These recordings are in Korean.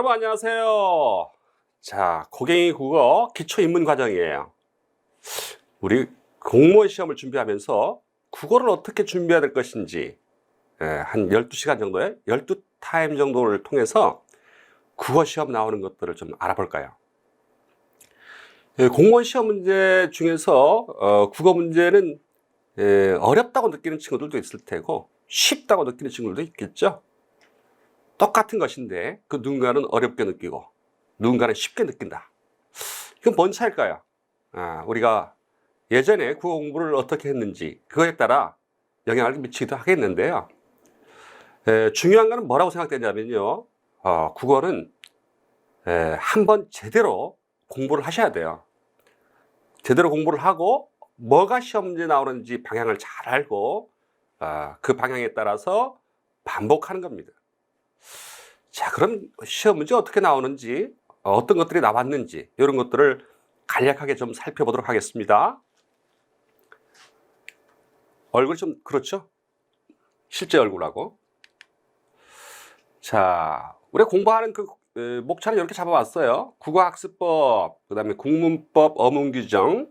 여러분 안녕하세요. 자, 고갱이 국어 기초 입문 과정이에요. 우리 공무원 시험을 준비하면서 국어를 어떻게 준비해야 될 것인지 한 12시간 정도의 12타임 정도를 통해서 국어 시험 나오는 것들을 좀 알아볼까요? 공무원 시험 문제 중에서 국어 문제는 어렵다고 느끼는 친구들도 있을 테고 쉽다고 느끼는 친구들도 있겠죠. 똑같은 것인데 그 누군가는 어렵게 느끼고 누군가는 쉽게 느낀다. 이건 뭔 차일까요? 우리가 예전에 국어 공부를 어떻게 했는지 그거에 따라 영향을 미치기도 하겠는데요. 중요한 것은 뭐라고 생각되냐면요. 국어는 한번 제대로 공부를 하셔야 돼요. 제대로 공부를 하고 뭐가 시험 문제 나오는지 방향을 잘 알고 그 방향에 따라서 반복하는 겁니다. 자, 그럼 시험 문제 어떻게 나오는지, 어떤 것들이 나왔는지 이런 것들을 간략하게 좀 살펴보도록 하겠습니다. 얼굴이 좀 그렇죠? 실제 얼굴하고. 자, 우리가 공부하는 그 목차는 이렇게 잡아왔어요. 국어학습법, 그 다음에 국문법, 어문규정,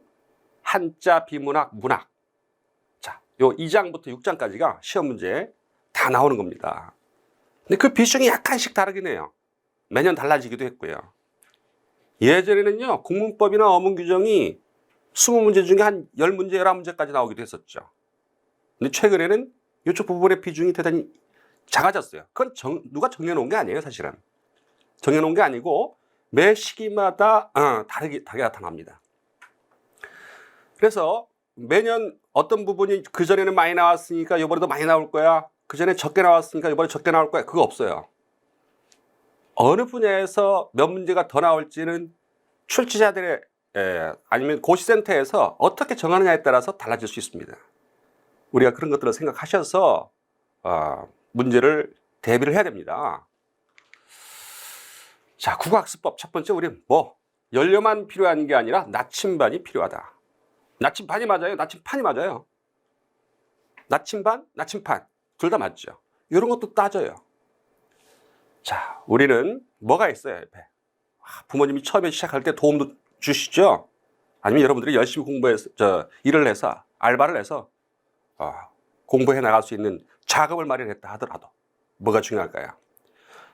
한자, 비문학, 문학. 자, 요 2장부터 6장까지가 시험 문제 다 나오는 겁니다. 근데 그 비중이 약간씩 다르긴 해요. 매년 달라지기도 했고요. 예전에는요, 국문법이나 어문규정이 20문제 중에 한 10문제, 11문제까지 나오기도 했었죠. 근데 최근에는 이쪽 부분의 비중이 대단히 작아졌어요. 그건 누가 정해놓은 게 아니에요, 사실은. 정해놓은 게 아니고 매 시기마다 다르게 나타납니다. 그래서 매년 어떤 부분이 그전에는 많이 나왔으니까 이번에도 많이 나올 거야. 그전에 적게 나왔으니까 이번에 적게 나올 거야. 그거 없어요. 어느 분야에서 몇 문제가 더 나올지는 출제자들의 아니면 고시센터에서 어떻게 정하느냐에 따라서 달라질 수 있습니다. 우리가 그런 것들을 생각하셔서 문제를 대비를 해야 됩니다. 자, 국어학습법 첫 번째, 우리는 연료만 필요한 게 아니라 나침반이 필요하다. 나침반이 맞아요? 나침판이 맞아요? 나침반? 나침판. 둘 다 맞죠. 이런 것도 따져요. 자, 우리는 뭐가 있어요, 옆에? 부모님이 처음에 시작할 때 도움도 주시죠? 아니면 여러분들이 열심히 공부해서, 일을 해서, 알바를 해서, 공부해 나갈 수 있는 자금을 마련했다 하더라도, 뭐가 중요할까요?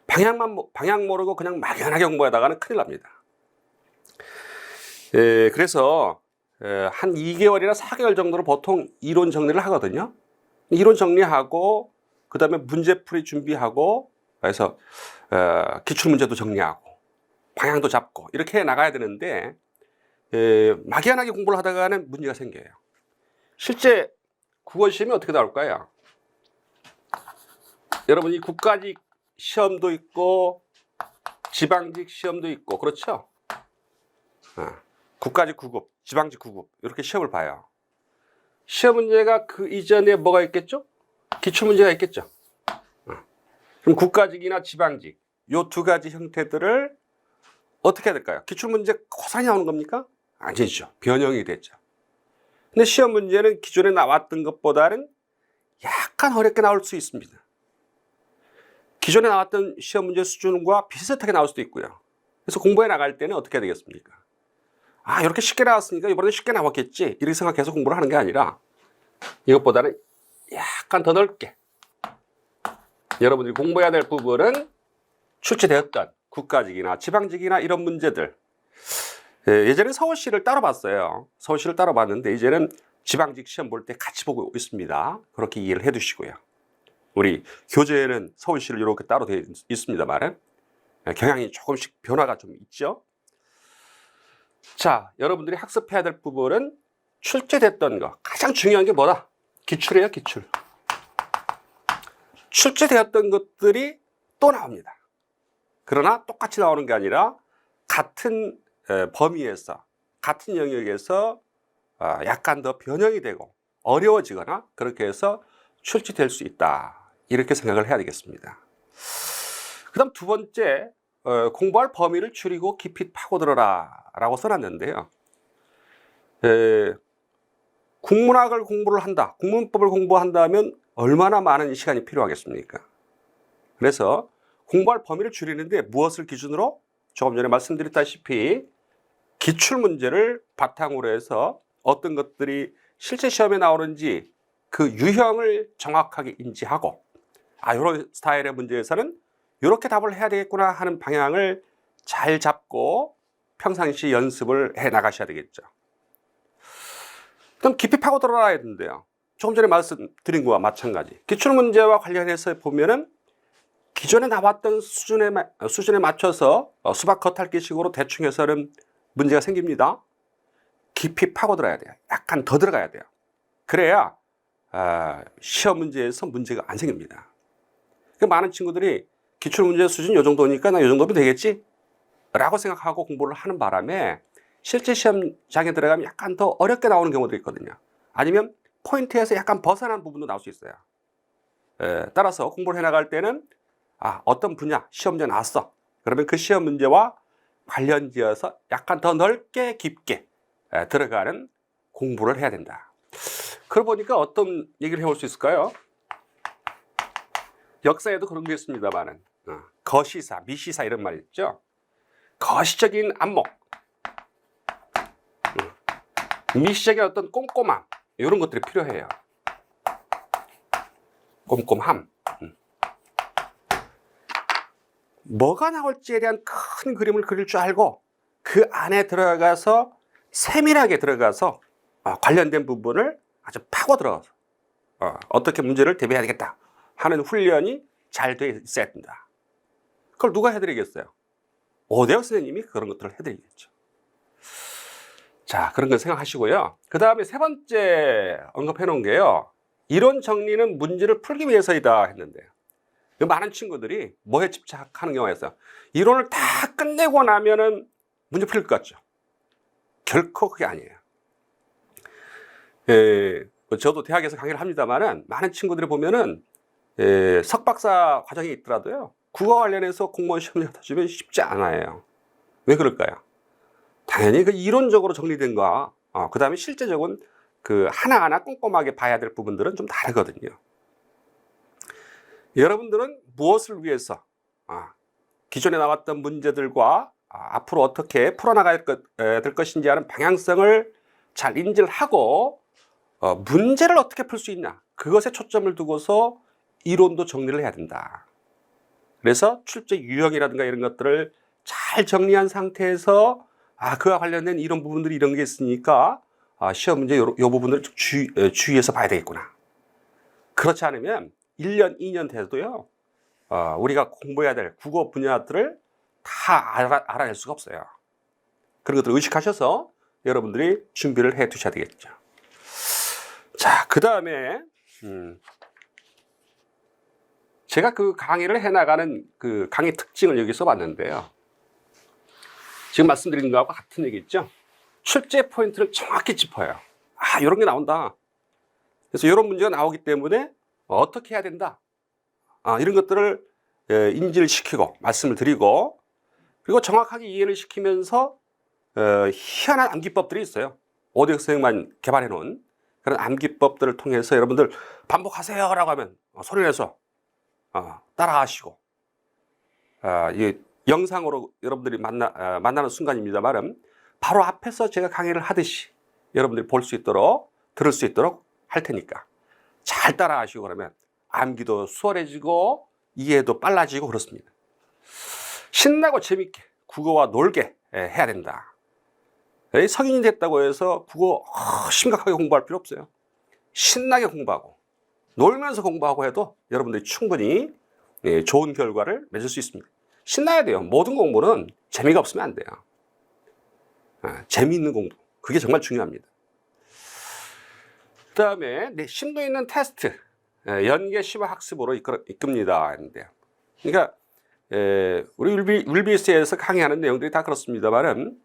방향 모르고 그냥 막연하게 공부하다가는 큰일 납니다. 그래서, 한 2개월이나 4개월 정도로 보통 이론 정리를 하거든요. 이론 정리하고, 그 다음에 문제풀이 준비하고, 그래서 기출문제도 정리하고 방향도 잡고 이렇게 나가야 되는데 막연하게 공부를 하다가는 문제가 생겨요. 실제 국어시험이 어떻게 나올까요? 여러분이 국가직 시험도 있고 지방직 시험도 있고 그렇죠? 국가직 9급, 지방직 9급 이렇게 시험을 봐요. 시험 문제가 그 이전에 뭐가 있겠죠? 기출문제가 있겠죠. 그럼 국가직이나 지방직 요 두 가지 형태들을 어떻게 해야 될까요? 기출문제 고스란히 나오는 겁니까? 아니죠. 변형이 됐죠. 근데 시험 문제는 기존에 나왔던 것보다는 약간 어렵게 나올 수 있습니다. 기존에 나왔던 시험 문제 수준과 비슷하게 나올 수도 있고요. 그래서 공부해 나갈 때는 어떻게 해야 되겠습니까? 이렇게 쉽게 나왔으니까 이번에 쉽게 나왔겠지 이렇게 생각해서 공부를 하는 게 아니라 이것보다는 약간 더 넓게 여러분들이 공부해야 될 부분은 출제되었던 국가직이나 지방직이나 이런 문제들. 예전에 서울시를 따로 봤어요. 서울시를 따로 봤는데 이제는 지방직 시험 볼 때 같이 보고 있습니다. 그렇게 이해를 해 두시고요. 우리 교재에는 서울시를 이렇게 따로 되어 있습니다만 경향이 조금씩 변화가 좀 있죠. 자, 여러분들이 학습해야 될 부분은 출제됐던 거. 가장 중요한 게 뭐다? 기출이에요, 기출. 출제되었던 것들이 또 나옵니다. 그러나 똑같이 나오는 게 아니라 같은 범위에서 같은 영역에서 약간 더 변형이 되고 어려워지거나 그렇게 해서 출제될 수 있다. 이렇게 생각을 해야 되겠습니다. 그 다음 두 번째, 공부할 범위를 줄이고 깊이 파고들어라 라고 써놨는데요. 국문학을 공부를 한다, 국문법을 공부한다면 얼마나 많은 시간이 필요하겠습니까? 그래서 공부할 범위를 줄이는데 무엇을 기준으로? 조금 전에 말씀드렸다시피 기출문제를 바탕으로 해서 어떤 것들이 실제 시험에 나오는지 그 유형을 정확하게 인지하고 이런 스타일의 문제에서는 이렇게 답을 해야 되겠구나 하는 방향을 잘 잡고 평상시 연습을 해 나가셔야 되겠죠. 그럼 깊이 파고 들어가야 된대요. 조금 전에 말씀드린 거와 마찬가지. 기출문제와 관련해서 보면은 기존에 나왔던 수준에 맞춰서 수박 겉핥기식으로 대충 해서는 문제가 생깁니다. 깊이 파고 들어야 돼요. 약간 더 들어가야 돼요. 그래야 시험 문제에서 문제가 안 생깁니다. 많은 친구들이 기출문제 수준 이 정도니까 나 이 정도면 되겠지? 라고 생각하고 공부를 하는 바람에 실제 시험장에 들어가면 약간 더 어렵게 나오는 경우도 있거든요. 아니면 포인트에서 약간 벗어난 부분도 나올 수 있어요. 따라서 공부를 해나갈 때는 어떤 분야 시험 문제 나왔어. 그러면 그 시험 문제와 관련지어서 약간 더 넓게 깊게 들어가는 공부를 해야 된다. 그러고 보니까 어떤 얘기를 해볼 수 있을까요? 역사에도 그런 게 있습니다만은 거시사, 미시사 이런 말 있죠. 거시적인 안목, 미시적인 어떤 꼼꼼함 이런 것들이 필요해요. 꼼꼼함. 뭐가 나올지에 대한 큰 그림을 그릴 줄 알고 그 안에 들어가서 세밀하게 들어가서 관련된 부분을 아주 파고 들어가서 어떻게 문제를 대비해야 되겠다 하는 훈련이 잘 돼 있어야 된다. 그걸 누가 해드리겠어요? 오대혁 선생님이 그런 것들을 해드리겠죠. 자, 그런 거 생각하시고요. 그 다음에 세 번째 언급해 놓은 게요. 이론 정리는 문제를 풀기 위해서이다 했는데요. 많은 친구들이 뭐에 집착하는 경우가 있어요. 이론을 다 끝내고 나면은 문제 풀릴 것 같죠. 결코 그게 아니에요. 저도 대학에서 강의를 합니다만은 많은 친구들이 보면은 석박사 과정이 있더라도요. 국어 관련해서 공무원 시험을 터지면 쉽지 않아요. 왜 그럴까요? 당연히 그 이론적으로 정리된 거, 그 다음에 실제적인 그 하나하나 꼼꼼하게 봐야 될 부분들은 좀 다르거든요. 여러분들은 무엇을 위해서 기존에 나왔던 문제들과 앞으로 어떻게 풀어나가야 될 것인지 하는 방향성을 잘 인지를 하고 문제를 어떻게 풀 수 있냐 그것에 초점을 두고서 이론도 정리를 해야 된다. 그래서 출제 유형이라든가 이런 것들을 잘 정리한 상태에서 그와 관련된 이런 부분들이 이런 게 있으니까 시험 문제 요 부분을 주의해서 봐야 되겠구나. 그렇지 않으면 1년, 2년 돼도요, 우리가 공부해야 될 국어 분야들을 다 알아낼 수가 없어요. 그런 것들을 의식하셔서 여러분들이 준비를 해 두셔야 되겠죠. 자, 그 다음에, 제가 그 강의를 해나가는 그 강의 특징을 여기 써봤는데요. 지금 말씀드린 거하고 같은 얘기 있죠? 출제 포인트를 정확히 짚어요. 이런 게 나온다. 그래서 이런 문제가 나오기 때문에 어떻게 해야 된다. 이런 것들을 인지를 시키고 말씀을 드리고 그리고 정확하게 이해를 시키면서 희한한 암기법들이 있어요. 오대혁 선생님만 개발해 놓은 그런 암기법들을 통해서 여러분들 반복하세요 라고 하면 소리내서 따라 하시고 이 영상으로 여러분들이 만나는 순간입니다만 바로 앞에서 제가 강의를 하듯이 여러분들이 볼 수 있도록 들을 수 있도록 할 테니까 잘 따라 하시고 그러면 암기도 수월해지고 이해도 빨라지고 그렇습니다. 신나고 재밌게 국어와 놀게 해야 된다. 성인이 됐다고 해서 국어 심각하게 공부할 필요 없어요. 신나게 공부하고 놀면서 공부하고 해도 여러분들이 충분히 좋은 결과를 맺을 수 있습니다. 신나야 돼요. 모든 공부는 재미가 없으면 안 돼요. 재미있는 공부. 그게 정말 중요합니다. 그 다음에 심도 있는 테스트. 연계 심화 학습으로 이끕니다. 했는데요. 그러니까, 우리 윌비스에서 강의하는 내용들이 다 그렇습니다만은,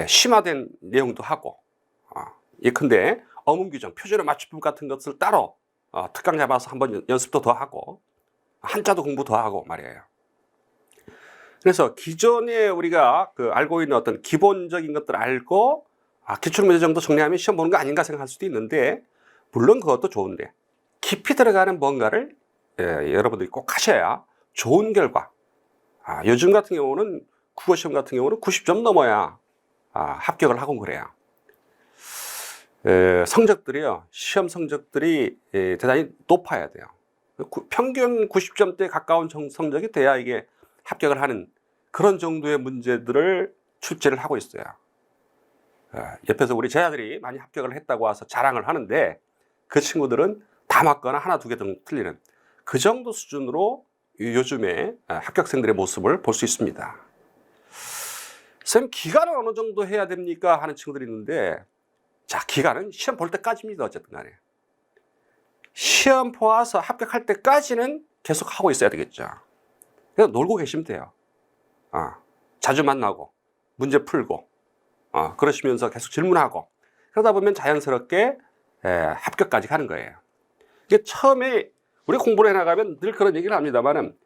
심화된 내용도 하고, 예컨대 어문 규정, 표준어 맞춤법 같은 것을 따로 특강 잡아서 한번 연습도 더 하고, 한자도 공부 더 하고 말이에요. 그래서 기존에 우리가 알고 있는 어떤 기본적인 것들을 알고 기출문제 정도 정리하면 시험 보는 거 아닌가 생각할 수도 있는데 물론 그것도 좋은데 깊이 들어가는 뭔가를 여러분들이 꼭 하셔야 좋은 결과 요즘 같은 경우는 국어 시험 같은 경우는 90점 넘어야 합격을 하고 그래요. 성적들이요, 시험 성적들이 대단히 높아야 돼요. 평균 90점대에 가까운 성적이 돼야 이게 합격을 하는 그런 정도의 문제들을 출제를 하고 있어요. 옆에서 우리 제자들이 많이 합격을 했다고 와서 자랑을 하는데 그 친구들은 다 맞거나 하나 두 개 정도 틀리는 그 정도 수준으로 요즘에 합격생들의 모습을 볼 수 있습니다. 선생님, 기간은 어느 정도 해야 됩니까? 하는 친구들이 있는데, 자, 기간은 시험 볼 때까지입니다. 어쨌든 간에. 시험 보아서 합격할 때까지는 계속 하고 있어야 되겠죠. 그냥 놀고 계시면 돼요. 자주 만나고, 문제 풀고, 그러시면서 계속 질문하고, 그러다 보면 자연스럽게 합격까지 가는 거예요. 이게 처음에 우리 공부를 해나가면 늘 그런 얘기를 합니다만은,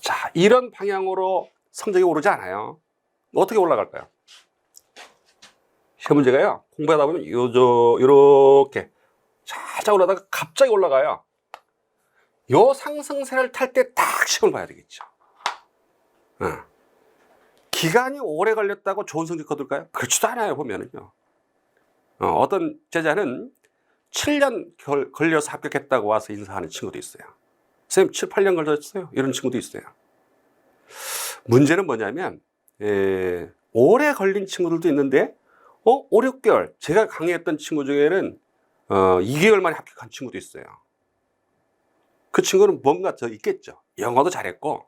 자, 이런 방향으로 성적이 오르지 않아요. 어떻게 올라갈까요? 시험 문제가요, 공부하다 보면 요렇게 살짝 올라다가 갑자기 올라가요. 요 상승세를 탈 때 딱 시험을 봐야 되겠죠. 기간이 오래 걸렸다고 좋은 성적 거둘까요? 그렇지도 않아요, 보면은요. 어떤 제자는 7년 걸려서 합격했다고 와서 인사하는 친구도 있어요. 선생님, 7, 8년 걸렸어요. 이런 친구도 있어요. 문제는 뭐냐면, 오래 걸린 친구들도 있는데, 5, 6개월. 제가 강의했던 친구 중에는, 2개월 만에 합격한 친구도 있어요. 그 친구는 뭔가 더 있겠죠. 영어도 잘했고,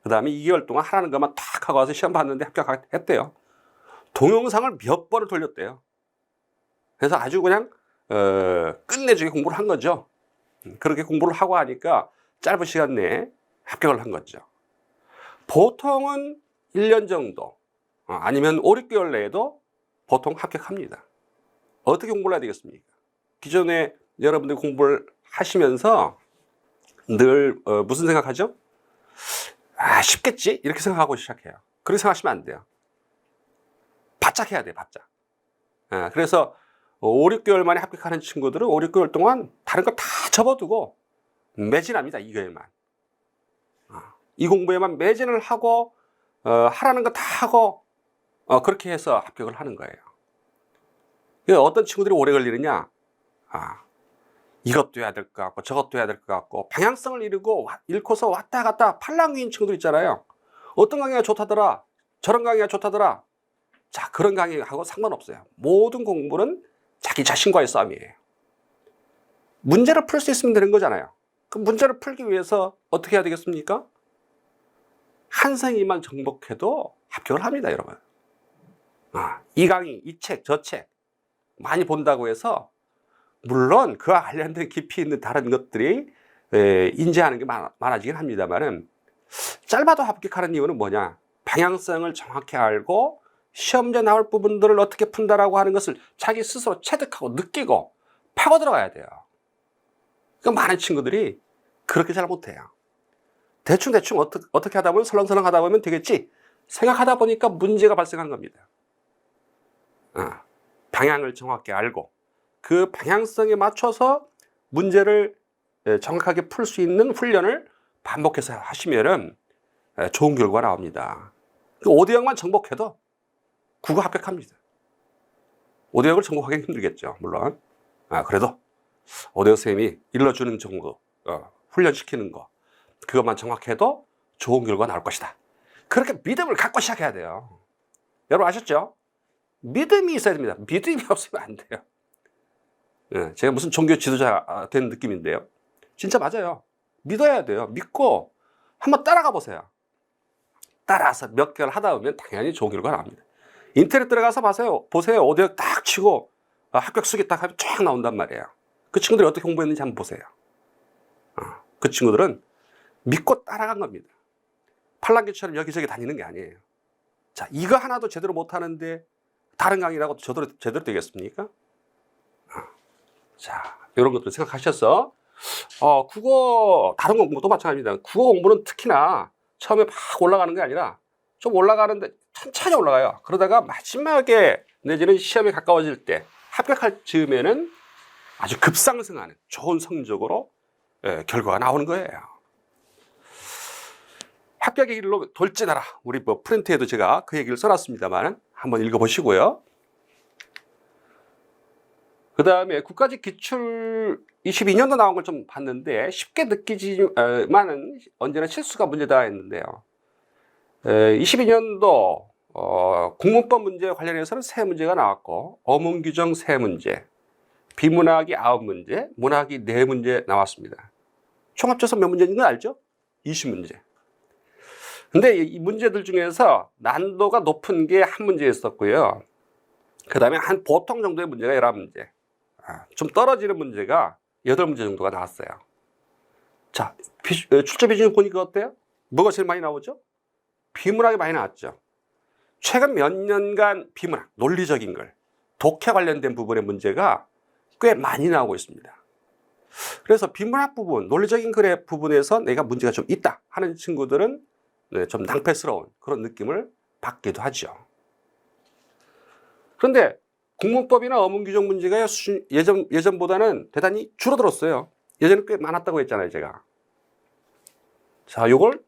그 다음에 2개월 동안 하라는 것만 탁 하고 와서 시험 봤는데 합격했대요. 동영상을 몇 번을 돌렸대요. 그래서 아주 그냥, 끝내주게 공부를 한 거죠. 그렇게 공부를 하고 하니까 짧은 시간 내에 합격을 한 거죠. 보통은 1년 정도, 아니면 5, 6개월 내에도 보통 합격합니다. 어떻게 공부를 해야 되겠습니까? 기존에 여러분들이 공부를 하시면서 늘 무슨 생각하죠? 쉽겠지? 이렇게 생각하고 시작해요. 그렇게 생각하시면 안 돼요. 바짝 해야 돼요, 바짝. 그래서 5, 6개월 만에 합격하는 친구들은 5, 6개월 동안 다른 거 다 접어두고 매진합니다. 이거에만. 이 공부에만 매진을 하고 하라는 거 다 하고 그렇게 해서 합격을 하는 거예요. 어떤 친구들이 오래 걸리느냐? 이것도 해야 될 것 같고 저것도 해야 될 것 같고 방향성을 잃고서 왔다 갔다 팔랑귀인 친구들 있잖아요. 어떤 강의가 좋다더라, 저런 강의가 좋다더라. 자, 그런 강의하고 상관없어요. 모든 공부는 자기 자신과의 싸움이에요. 문제를 풀 수 있으면 되는 거잖아요. 그 문제를 풀기 위해서 어떻게 해야 되겠습니까? 한 생이만 정복해도 합격을 합니다, 여러분. 이 강의, 이 책, 저 책 많이 본다고 해서 물론 그와 관련된 깊이 있는 다른 것들이 인지하는 게 많아지긴 합니다만은, 짧아도 합격하는 이유는 뭐냐? 방향성을 정확히 알고 시험제 나올 부분들을 어떻게 푼다라고 하는 것을 자기 스스로 체득하고 느끼고 파고 들어가야 돼요. 그러니까 많은 친구들이 그렇게 잘 못해요. 대충 어떻게 하다 보면 설렁설렁 하다 보면 되겠지 생각하다 보니까 문제가 발생한 겁니다. 방향을 정확히 알고 그 방향성에 맞춰서 문제를 정확하게 풀 수 있는 훈련을 반복해서 하시면은 좋은 결과가 나옵니다. 5대형만 정복해도 국어 합격합니다. 5대형을 정복하기 힘들겠죠, 물론. 그래도 5대형 선생님이 일러주는 정도, 훈련시키는 거, 그것만 정확해도 좋은 결과가 나올 것이다. 그렇게 믿음을 갖고 시작해야 돼요. 여러분 아셨죠? 믿음이 있어야 됩니다. 믿음이 없으면 안 돼요. 제가 무슨 종교 지도자 된 느낌인데요. 진짜 맞아요. 믿어야 돼요. 믿고 한번 따라가 보세요. 따라서 몇 개월 하다 보면 당연히 좋은 결과가 나옵니다. 인터넷 들어가서 보세요. 5대형 딱 치고 합격 수기 딱 하면 쫙 나온단 말이에요. 그 친구들이 어떻게 공부했는지 한번 보세요. 그 친구들은 믿고 따라간 겁니다. 팔랑귀처럼 여기저기 다니는 게 아니에요. 자, 이거 하나도 제대로 못하는데 다른 강의라고 제대로 되겠습니까? 자, 이런 것들 생각하셔서 국어, 다른 공부도 마찬가지입니다. 국어 공부는 특히나 처음에 막 올라가는 게 아니라 좀 올라가는데 천천히 올라가요. 그러다가 마지막에 내지는 시험에 가까워질 때 합격할 즈음에는 아주 급상승하는 좋은 성적으로 결과가 나오는 거예요. 합격의 길로 돌진하라. 우리 뭐 프린트에도 제가 그 얘기를 써놨습니다만 한번 읽어보시고요. 그 다음에 국가직 기출 22년도 나온 걸 좀 봤는데 쉽게 느끼지만은 언제나 실수가 문제다 했는데요. 22년도 국문법 문제 관련해서는 3문제가 나왔고 어문규정 3문제, 비문학이 9문제, 문학이 4문제 나왔습니다. 총 합쳐서 몇 문제인지 알죠? 20문제. 근데 이 문제들 중에서 난도가 높은 게 한 문제 있었고요. 그 다음에 한 보통 정도의 문제가 11문제. 좀 떨어지는 문제가 8문제 정도가 나왔어요. 자, 출제 비중을 보니까 어때요? 뭐가 제일 많이 나오죠? 비문학이 많이 나왔죠. 최근 몇 년간 비문학, 논리적인 걸, 독해 관련된 부분의 문제가 꽤 많이 나오고 있습니다. 그래서 비문학 부분, 논리적인 글의 부분에서 내가 문제가 좀 있다 하는 친구들은 좀 낭패스러운 그런 느낌을 받기도 하죠. 그런데 국문법이나 어문규정 문제가 예전보다는 대단히 줄어들었어요. 예전에 꽤 많았다고 했잖아요, 제가. 자, 요걸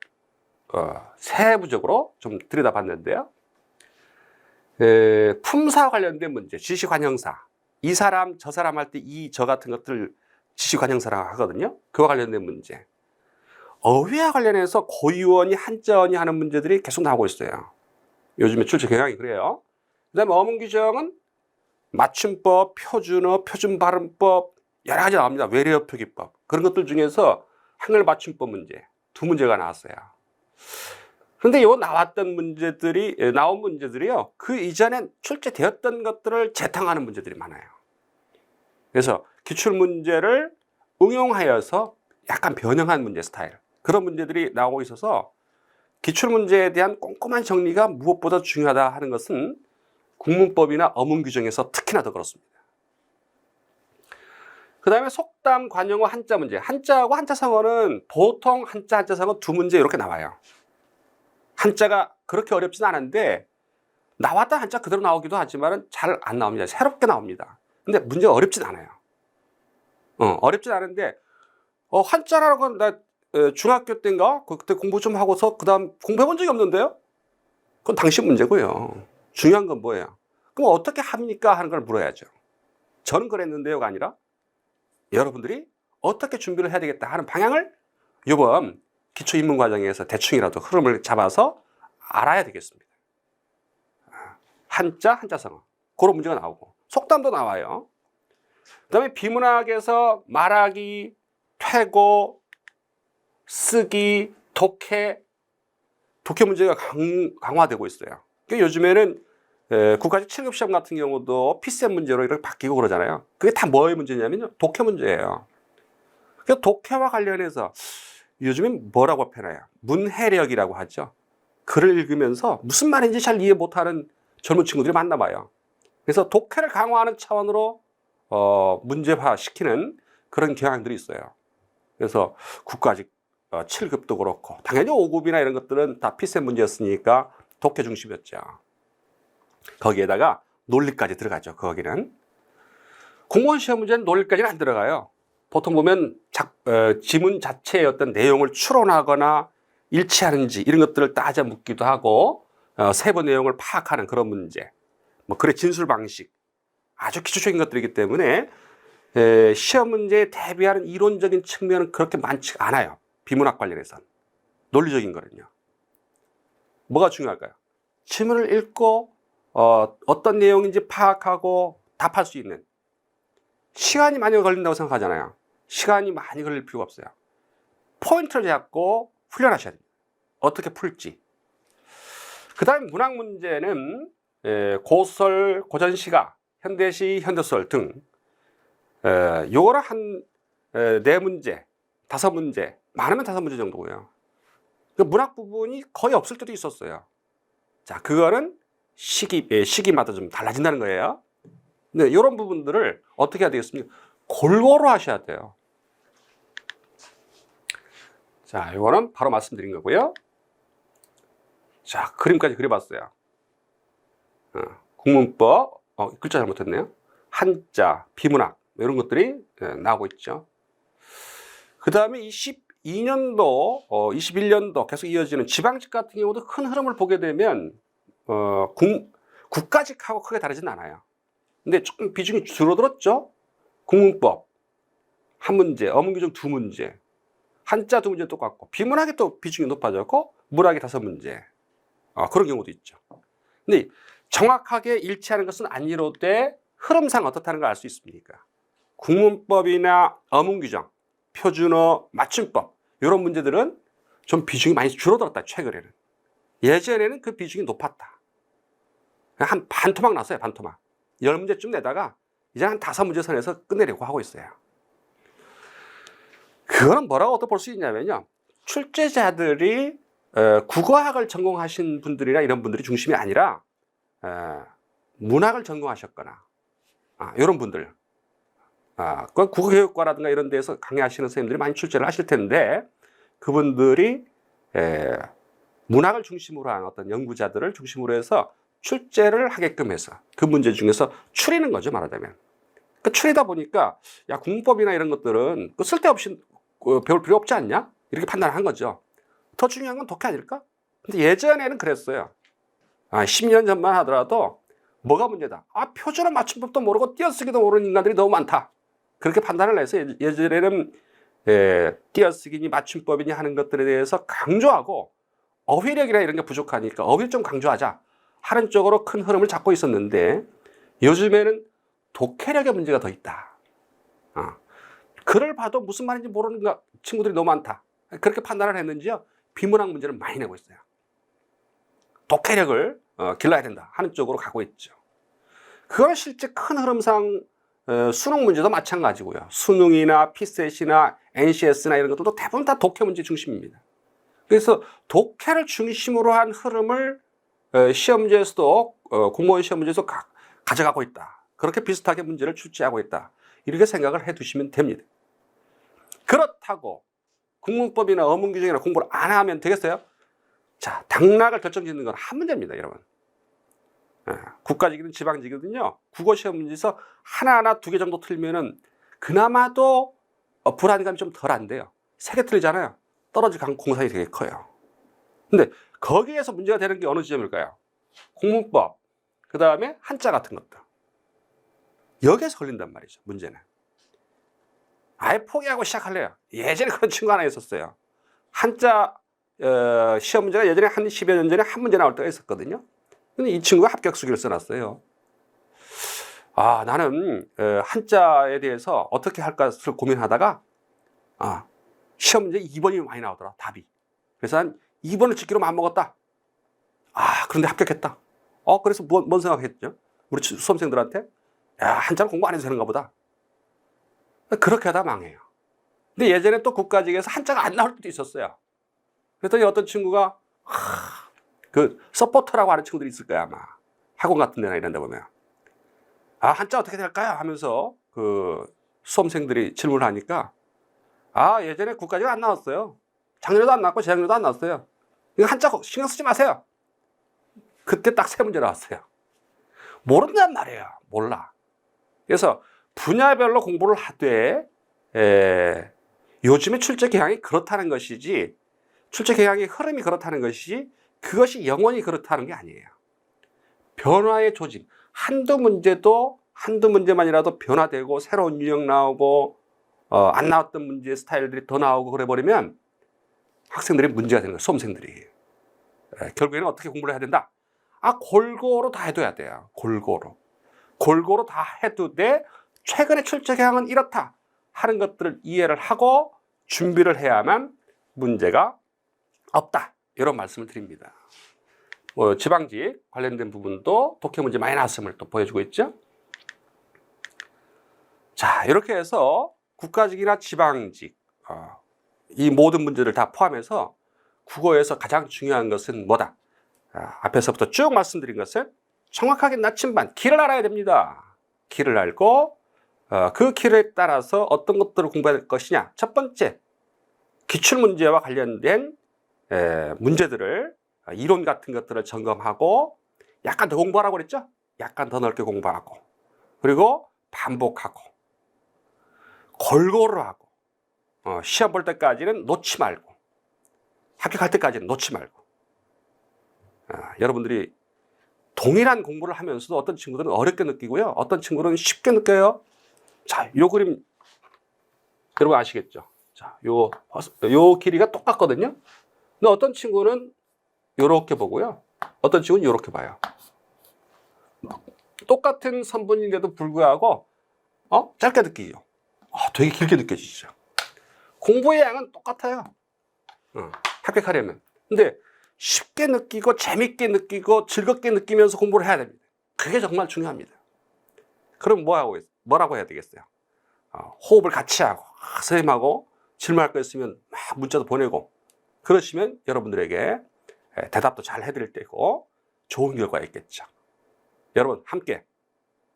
세부적으로 좀 들여다봤는데요. 품사 관련된 문제, 지시관형사. 이 사람, 저 사람 할 때 이, 저 같은 것들 지시관형사라고 하거든요. 그와 관련된 문제. 어휘와 관련해서 고유어니 한자어니 하는 문제들이 계속 나오고 있어요. 요즘에 출제 경향이 그래요. 그 다음에 어문규정은 맞춤법, 표준어, 표준발음법 여러 가지 나옵니다. 외래어 표기법. 그런 것들 중에서 한글 맞춤법 문제 2문제가 나왔어요. 그런데 요 나온 문제들이요. 그 이전엔 출제되었던 것들을 재탕하는 문제들이 많아요. 그래서 기출문제를 응용하여서 약간 변형한 문제 스타일. 그런 문제들이 나오고 있어서 기출문제에 대한 꼼꼼한 정리가 무엇보다 중요하다 하는 것은 국문법이나 어문규정에서 특히나 더 그렇습니다. 그 다음에 속담, 관용어, 한자 문제. 한자하고 한자성어는 보통 한자성어 2문제 이렇게 나와요. 한자가 그렇게 어렵진 않은데 나왔던 한자 그대로 나오기도 하지만 잘 안 나옵니다. 새롭게 나옵니다. 근데 문제가 어렵진 않아요. 어렵진 않은데 한자라는 건 나 중학교 때인가 그때 공부 좀 하고서 그 다음 공부해 본 적이 없는데요. 그건 당신 문제고요. 중요한 건 뭐예요? 그럼 어떻게 합니까? 하는 걸 물어야죠. 저는 그랬는데요가 아니라 여러분들이 어떻게 준비를 해야 되겠다 하는 방향을 이번 기초입문과정에서 대충이라도 흐름을 잡아서 알아야 되겠습니다. 한자, 한자성어 그런 문제가 나오고 속담도 나와요. 그 다음에 비문학에서 말하기, 퇴고, 쓰기, 독해 문제가 강화되고 있어요. 그러니까 요즘에는 국가직 7급 시험 같은 경우도 피셈 문제로 이렇게 바뀌고 그러잖아요. 그게 다 뭐의 문제냐면요. 독해 문제예요. 그러니까 독해와 관련해서 요즘엔 뭐라고 표현해요? 문해력이라고 하죠. 글을 읽으면서 무슨 말인지 잘 이해 못하는 젊은 친구들이 많나 봐요. 그래서 독해를 강화하는 차원으로 문제화시키는 그런 경향들이 있어요. 그래서 국가직 7급도 그렇고 당연히 5급이나 이런 것들은 다 피셈 문제였으니까 독해 중심이었죠. 거기에다가 논리까지 들어가죠. 거기는 공무원 시험 문제는 논리까지는 안 들어가요. 보통 보면 지문 자체의 어떤 내용을 추론하거나 일치하는지 이런 것들을 따져 묻기도 하고 세부 내용을 파악하는 그런 문제, 뭐 글의 진술 방식 아주 기초적인 것들이기 때문에 시험 문제에 대비하는 이론적인 측면은 그렇게 많지 않아요. 비문학 관련해서는. 논리적인 거는요. 뭐가 중요할까요? 지문을 읽고 어떤 내용인지 파악하고 답할 수 있는 시간이 많이 걸린다고 생각하잖아요. 시간이 많이 걸릴 필요가 없어요. 포인트를 잡고 훈련하셔야 됩니다. 어떻게 풀지. 그 다음 문학 문제는 고설, 고전시가, 현대시, 현대소설 등 요거를 한 4문제, 5문제, 많으면 5문제 정도고요. 그 문학 부분이 거의 없을 때도 있었어요. 자, 그거는 시기마다 좀 달라진다는 거예요. 네, 이런 부분들을 어떻게 해야 되겠습니까? 골고루 하셔야 돼요. 자, 이거는 바로 말씀드린 거고요. 자, 그림까지 그려봤어요. 국문법, 글자 잘못했네요. 한자, 비문학 이런 것들이 나오고 있죠. 그 다음에 이 2022년도, 21년도 계속 이어지는 지방직 같은 경우도 큰 흐름을 보게 되면 국가직하고 크게 다르진 않아요. 근데 조금 비중이 줄어들었죠. 국문법 한 문제, 어문규정 두 문제, 한자 두 문제 똑같고, 비문학이 또 비중이 높아졌고, 문학이 5문제. 그런 경우도 있죠. 근데 정확하게 일치하는 것은 아니로되 흐름상 어떻다는 걸 알 수 있습니까? 국문법이나 어문규정, 표준어, 맞춤법 이런 문제들은 좀 비중이 많이 줄어들었다. 최근에는. 예전에는 그 비중이 높았다. 한 반토막 났어요. 반토막. 10문제쯤 내다가 이제 한 5문제 선에서 끝내려고 하고 있어요. 그거는 뭐라고 또 볼 수 있냐면요, 출제자들이 국어학을 전공하신 분들이나 이런 분들이 중심이 아니라 문학을 전공하셨거나 이런 분들, 국어교육과라든가 이런 데서 강의하시는 선생님들이 많이 출제를 하실 텐데, 그분들이 문학을 중심으로 한 어떤 연구자들을 중심으로 해서 출제를 하게끔 해서 그 문제 중에서 추리는 거죠, 말하자면. 그 추리다 보니까 야, 국문법이나 이런 것들은 쓸데없이 배울 필요 없지 않냐? 이렇게 판단한 거죠. 더 중요한 건 독해 아닐까? 근데 예전에는 그랬어요. 10년 전만 하더라도 뭐가 문제다? 표준어 맞춤법도 모르고 띄어쓰기도 모르는 인간들이 너무 많다. 그렇게 판단을 해서 예전에는 띄어쓰기니 맞춤법이니 하는 것들에 대해서 강조하고, 어휘력이나 이런 게 부족하니까 어휘를 좀 강조하자 하는 쪽으로 큰 흐름을 잡고 있었는데, 요즘에는 독해력의 문제가 더 있다. 글을 봐도 무슨 말인지 모르는 친구들이 너무 많다. 그렇게 판단을 했는지요, 비문학 문제를 많이 내고 있어요. 독해력을 길러야 된다 하는 쪽으로 가고 있죠. 그건 실제 큰 흐름상 수능 문제도 마찬가지고요. 수능이나 피셋이나 NCS나 이런 것들도 대부분 다 독해 문제 중심입니다. 그래서 독해를 중심으로 한 흐름을 시험지에서도, 공무원 시험 문제에서 가져가고 있다. 그렇게 비슷하게 문제를 출제하고 있다. 이렇게 생각을 해 두시면 됩니다. 그렇다고 국문법이나 어문규정이나 공부를 안 하면 되겠어요? 자, 당락을 결정짓는 건 한 문제입니다, 여러분. 국가직이든 지방직이든요, 국어 시험 문제에서 하나하나 2개 정도 틀면은 그나마도 불안감이 좀 덜 안 돼요. 3개 틀리잖아요. 떨어질 공산이 되게 커요. 근데 거기에서 문제가 되는 게 어느 지점일까요? 국문법, 그 다음에 한자 같은 것들. 여기에서 걸린단 말이죠, 문제는. 아예 포기하고 시작할래요. 예전에 그런 친구 하나 있었어요. 한자 시험 문제가 예전에 한 10여 년 전에 한 문제 나올 때가 있었거든요. 근데 이 친구가 합격 수기를 써놨어요. 나는 한자에 대해서 어떻게 할까를 고민하다가 시험 문제 2번이 많이 나오더라, 답이. 그래서 한 2번을 찍기로 마음먹었다. 그런데 합격했다. 그래서 뭔 생각했죠? 우리 수험생들한테, 야, 한자를 공부 안 해도 되는가 보다. 그렇게 하다 망해요. 근데 예전에 또 국가직에서 한자가 안 나올 때도 있었어요. 그랬더니 어떤 친구가 그 서포터라고 하는 친구들이 있을 거야, 아마. 학원 같은 데나 이런 데 보면. 한자 어떻게 될까요? 하면서 그 수험생들이 질문을 하니까, 예전에 국가직은 안 나왔어요. 작년에도 안 나왔고 재작년에도 안 나왔어요. 이거 한자 신경 쓰지 마세요. 그때 딱 3문제 나왔어요. 모른단 말이에요. 몰라. 그래서 분야별로 공부를 하되 요즘에 출제 경향이 그렇다는 것이지, 출제 경향의 흐름이 그렇다는 것이지, 그것이 영원히 그렇다는 게 아니에요. 변화의 조짐, 한두 문제만이라도 변화되고 새로운 유형 나오고 안 나왔던 문제의 스타일들이 더 나오고 그래 버리면 학생들이 문제가 되는 거예요. 수험생들이. 결국에는 어떻게 공부를 해야 된다? 골고루 다 해둬야 돼요. 골고루 다 해도 돼. 최근에 출제 경향은 이렇다 하는 것들을 이해를 하고 준비를 해야만 문제가 없다, 이런 말씀을 드립니다. 지방직 관련된 부분도 독해 문제 많이 나왔음을 또 보여주고 있죠. 자, 이렇게 해서 국가직이나 지방직, 이 모든 문제를 다 포함해서 국어에서 가장 중요한 것은 뭐다? 앞에서부터 쭉 말씀드린 것은 정확하게 나침반, 길을 알아야 됩니다. 길을 알고 그 길에 따라서 어떤 것들을 공부할 것이냐. 첫 번째, 기출문제와 관련된 문제들을, 이론 같은 것들을 점검하고, 약간 더 공부하라고 그랬죠? 약간 더 넓게 공부하고, 그리고 반복하고, 골고루 하고, 시험 볼 때까지는 놓지 말고, 합격할 때까지는 놓지 말고. 여러분들이 동일한 공부를 하면서도 어떤 친구들은 어렵게 느끼고요. 어떤 친구들은 쉽게 느껴요. 자, 요 그림 여러분 아시겠죠? 자, 요 길이가 똑같거든요. 근데 어떤 친구는 요렇게 보고요. 어떤 친구는 요렇게 봐요. 똑같은 선분인데도 불구하고 짧게 느끼죠. 되게 길게 느껴지죠. 공부의 양은 똑같아요. 합격하려면. 근데 쉽게 느끼고 재밌게 느끼고 즐겁게 느끼면서 공부를 해야 됩니다. 그게 정말 중요합니다. 그럼 뭐라고 해야 되겠어요? 호흡을 같이 하고 선생님하고 질문할 거 있으면 막 문자도 보내고 그러시면 여러분들에게 대답도 잘 해드릴 때고 좋은 결과가 있겠죠. 여러분 함께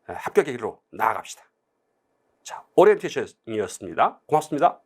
합격의 길로 나아갑시다. 자, 오리엔테이션이었습니다. 고맙습니다.